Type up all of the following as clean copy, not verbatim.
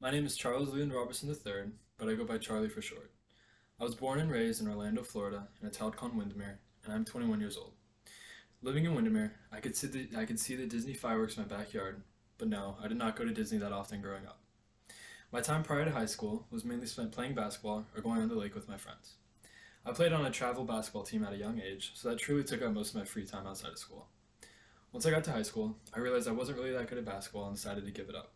My name is Charles Leland Robertson III, but I go by Charlie for short. I was born and raised in Orlando, Florida, in a town called Windermere, and I'm 21 years old. Living in Windermere, I could see the Disney fireworks in my backyard, but no, I did not go to Disney that often growing up. My time prior to high school was mainly spent playing basketball or going on the lake with my friends. I played on a travel basketball team at a young age, so that truly took up most of my free time outside of school. Once I got to high school, I realized I wasn't really that good at basketball and decided to give it up.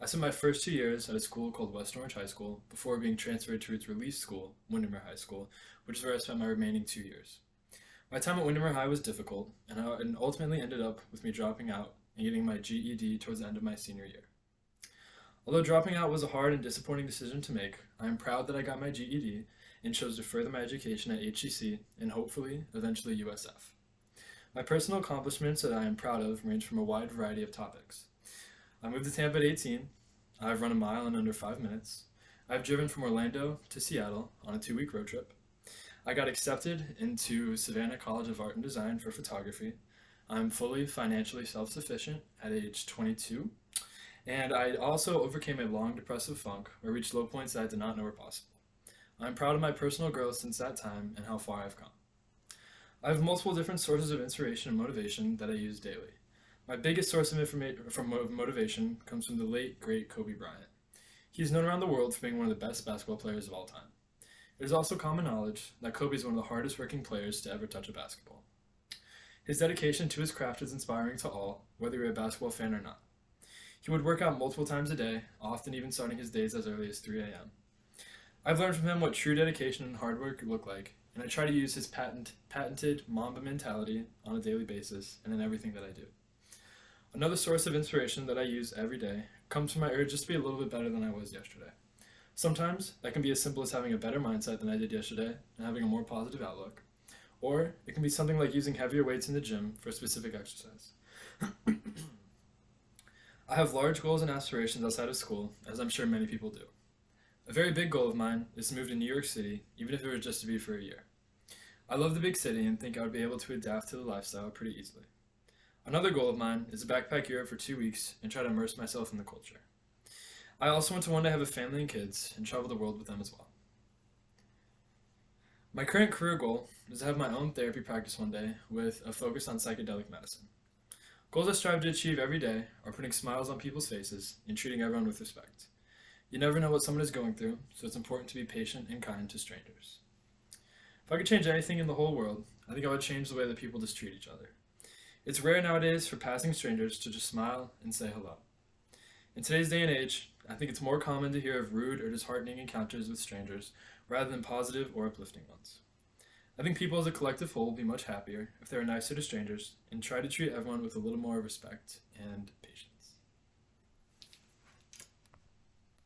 I spent my first 2 years at a school called West Orange High School before being transferred to its relief school, Windermere High School, which is where I spent my remaining 2 years. My time at Windermere High was difficult, and ultimately ended up with me dropping out and getting my GED towards the end of my senior year. Although dropping out was a hard and disappointing decision to make, I am proud that I got my GED and chose to further my education at HCC and hopefully, eventually USF. My personal accomplishments that I am proud of range from a wide variety of topics. I moved to Tampa at 18. I've run a mile in under 5 minutes. I've driven from Orlando to Seattle on a 2 week road trip. I got accepted into Savannah College of Art and Design for photography. I'm fully financially self sufficient at age 22. And I also overcame a long depressive funk where I reached low points that I did not know were possible. I'm proud of my personal growth since that time and how far I've come. I have multiple different sources of inspiration and motivation that I use daily. My biggest source of motivation comes from the late, great Kobe Bryant. He is known around the world for being one of the best basketball players of all time. It is also common knowledge that Kobe is one of the hardest working players to ever touch a basketball. His dedication to his craft is inspiring to all, whether you're a basketball fan or not. He would work out multiple times a day, often even starting his days as early as 3 a.m. I've learned from him what true dedication and hard work look like, and I try to use his patented Mamba mentality on a daily basis and in everything that I do. Another source of inspiration that I use every day comes from my urge just to be a little bit better than I was yesterday. Sometimes that can be as simple as having a better mindset than I did yesterday and having a more positive outlook. Or it can be something like using heavier weights in the gym for a specific exercise. I have large goals and aspirations outside of school, as I'm sure many people do. A very big goal of mine is to move to New York City, even if it were just to be for a year. I love the big city and think I would be able to adapt to the lifestyle pretty easily. Another goal of mine is to backpack Europe for 2 weeks and try to immerse myself in the culture. I also want to one day have a family and kids and travel the world with them as well. My current career goal is to have my own therapy practice one day with a focus on psychedelic medicine. Goals I strive to achieve every day are putting smiles on people's faces and treating everyone with respect. You never know what someone is going through, so it's important to be patient and kind to strangers. If I could change anything in the whole world, I think I would change the way that people just treat each other. It's rare nowadays for passing strangers to just smile and say hello. In today's day and age, I think it's more common to hear of rude or disheartening encounters with strangers rather than positive or uplifting ones. I think people as a collective whole will be much happier if they are nicer to strangers and try to treat everyone with a little more respect and patience.